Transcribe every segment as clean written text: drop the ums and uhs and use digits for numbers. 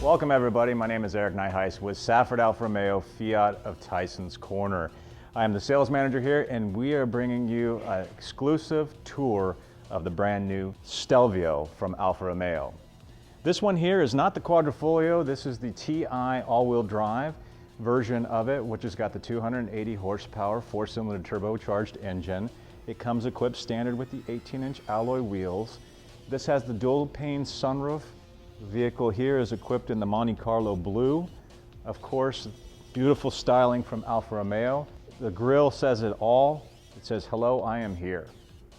Welcome everybody, my name is Erik Nyhuis with Safford Alfa Romeo Fiat of Tyson's Corner. I am the sales manager here and we are bringing you an exclusive tour of the brand new Stelvio from Alfa Romeo. This one here is not the Quadrifoglio, this is the TI all-wheel drive version of it, which has got the 280 horsepower, 4-cylinder turbocharged engine. It comes equipped standard with the 18-inch alloy wheels. This has the dual-pane sunroof. The vehicle here is equipped in the Monte Carlo blue. Of course, beautiful styling from Alfa Romeo. The grille says it all. It says, "Hello, I am here."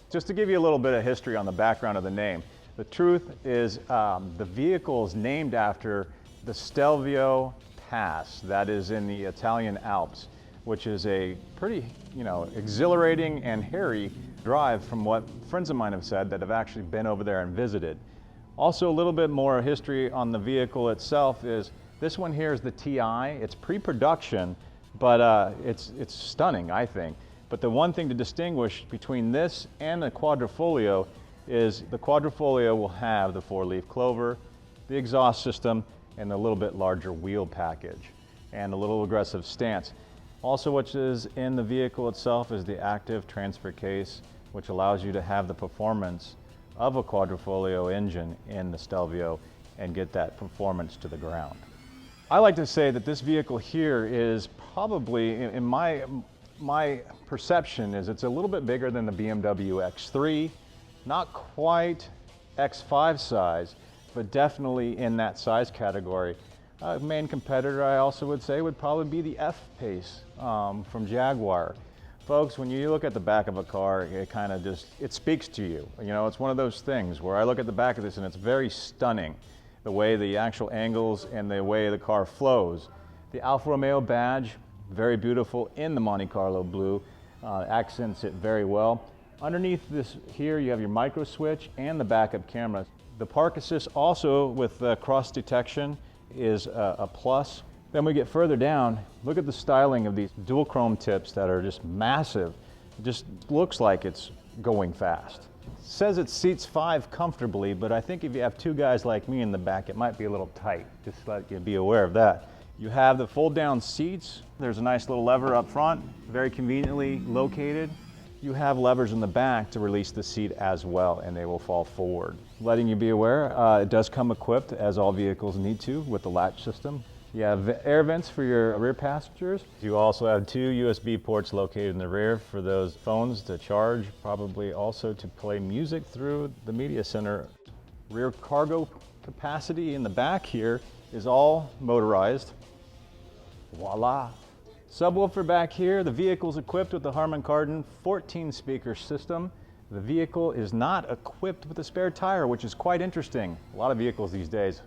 Just to give you a little bit of history on the background of the name, the truth is the vehicle is named after the Stelvio Pass that is in the Italian Alps, which is a pretty, exhilarating and hairy drive from what friends of mine have said that have actually been over there and visited. Also, a little bit more history on the vehicle itself is this one here is the TI. It's pre-production, but it's stunning, I think. But the one thing to distinguish between this and the Quadrifoglio is the Quadrifoglio will have the 4-leaf clover, the exhaust system, and a little bit larger wheel package, and a little aggressive stance. Also, what is in the vehicle itself is the active transfer case, which allows you to have the performance of a Quadrifoglio engine in the Stelvio and get that performance to the ground. I like to say that this vehicle here is probably, in my perception, is it's a little bit bigger than the BMW X3, not quite X5 size, but definitely in that size category. Main competitor, I also would say, would probably be the F-Pace from Jaguar. Folks, when you look at the back of a car, it speaks to you. It's one of those things where I look at the back of this and it's very stunning, the way the actual angles and the way the car flows. The Alfa Romeo badge, very beautiful in the Monte Carlo blue, accents it very well. Underneath this here, you have your micro switch and the backup camera. The park assist also with cross detection is a plus. Then we get further down, look at the styling of these dual chrome tips that are just massive. It just looks like it's going fast. It says it seats 5 comfortably, but I think if you have 2 guys like me in the back, it might be a little tight. Just let you be aware of that. You have the fold down seats. There's a nice little lever up front, very conveniently located. You have levers in the back to release the seat as well, and they will fall forward. Letting you be aware, it does come equipped, as all vehicles need to, with the latch system. You have air vents for your rear passengers. You also have 2 USB ports located in the rear for those phones to charge, probably also to play music through the media center. Rear cargo capacity in the back here is all motorized. Voila! Subwoofer back here. The vehicle is equipped with the Harman Kardon 14-speaker system. The vehicle is not equipped with a spare tire, which is quite interesting. A lot of vehicles these days,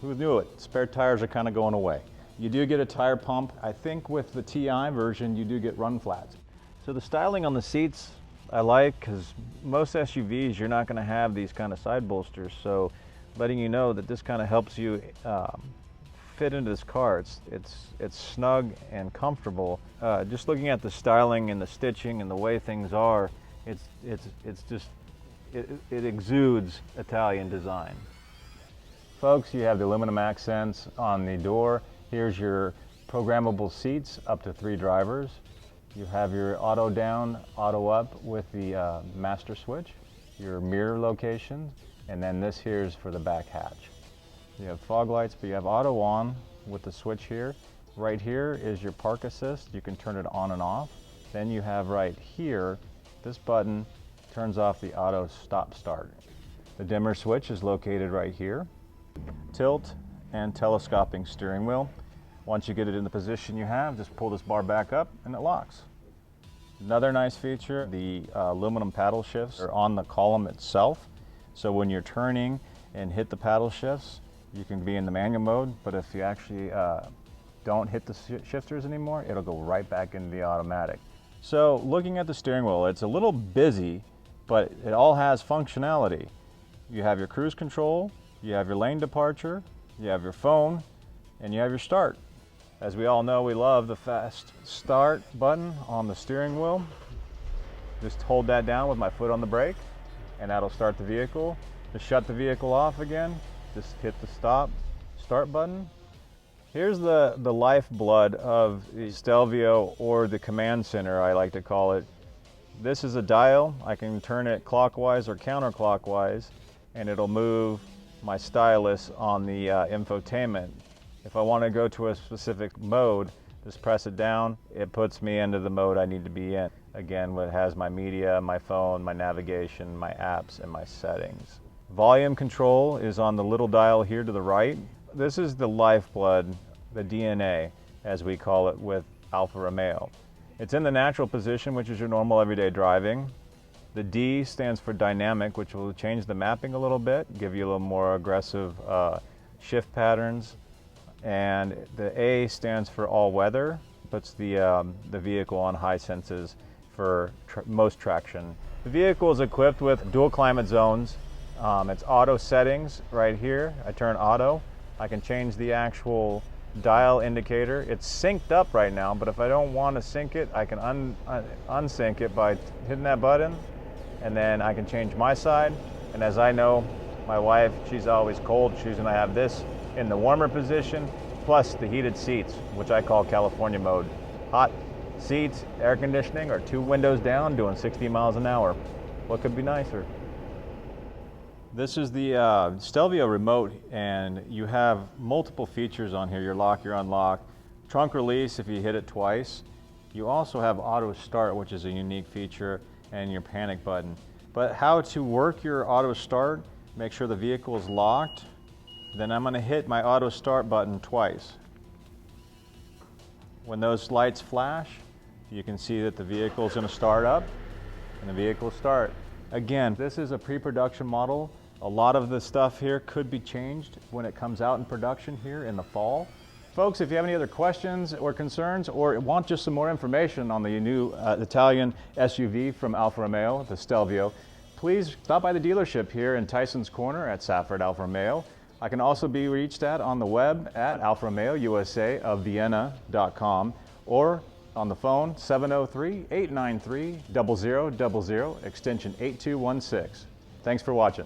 who knew it? Spare tires are kind of going away. You do get a tire pump. I think with the TI version, you do get run flats. So the styling on the seats I like, because most SUVs, you're not going to have these kind of side bolsters. So letting you know that this kind of helps you fit into this car. It's snug and comfortable. Just looking at the styling and the stitching and the way things are, it exudes Italian design. Folks, you have the aluminum accents on the door. Here's your programmable seats, up to 3 drivers. You have your auto down, auto up with the master switch, your mirror location, and then this here is for the back hatch. You have fog lights, but you have auto on with the switch here. Right here is your park assist. You can turn it on and off. Then you have right here, this button turns off the auto stop start. The dimmer switch is located right here. Tilt and telescoping steering wheel. Once you get it in the position you have, just pull this bar back up and it locks. Another nice feature, the aluminum paddle shifts are on the column itself. So when you're turning and hit the paddle shifts, you can be in the manual mode, but if you actually don't hit the shifters anymore, it'll go right back into the automatic. So looking at the steering wheel, it's a little busy, but it all has functionality. You have your cruise control, you have your lane departure, you have your phone, and you have your start. As we all know, we love the fast start button on the steering wheel. Just hold that down with my foot on the brake, and that'll start the vehicle. To shut the vehicle off again, just hit the stop start button. Here's the lifeblood of the Stelvio, or the command center, I like to call it. This is a dial. I can turn it clockwise or counterclockwise, and it'll move my stylus on the infotainment. If I want to go to a specific mode, just press it down. It puts me into the mode I need to be in. Again, it has my media, my phone, my navigation, my apps, and my settings. Volume control is on the little dial here to the right. This is the lifeblood, the DNA, as we call it with Alfa Romeo. It's in the natural position, which is your normal everyday driving. The D stands for dynamic, which will change the mapping a little bit, give you a little more aggressive shift patterns. And the A stands for all weather, puts the vehicle on high senses for most traction. The vehicle is equipped with dual climate zones. It's auto settings right here. I turn auto. I can change the actual dial indicator. It's synced up right now, but if I don't want to sync it, I can unsync it by hitting that button, and then I can change my side. And as I know, my wife, she's always cold. She's gonna have this in the warmer position, plus the heated seats, which I call California mode. Hot seats, air conditioning, or 2 windows down, doing 60 miles an hour. What could be nicer? This is the Stelvio remote, and you have multiple features on here. Your lock, your unlock, trunk release if you hit it twice. You also have auto start, which is a unique feature, and your panic button. But how to work your auto start, make sure the vehicle is locked. Then I'm gonna hit my auto start button twice. When those lights flash, you can see that the vehicle is gonna start up, and the vehicle will start. Again, this is a pre-production model. A lot of the stuff here could be changed when it comes out in production here in the fall. Folks, if you have any other questions or concerns, or want just some more information on the new Italian SUV from Alfa Romeo, the Stelvio, please stop by the dealership here in Tyson's Corner at Safford Alfa Romeo. I can also be reached on the web at Alfa Romeo USA of Vienna.com, or on the phone 703-893-0000, extension 8216. Thanks for watching.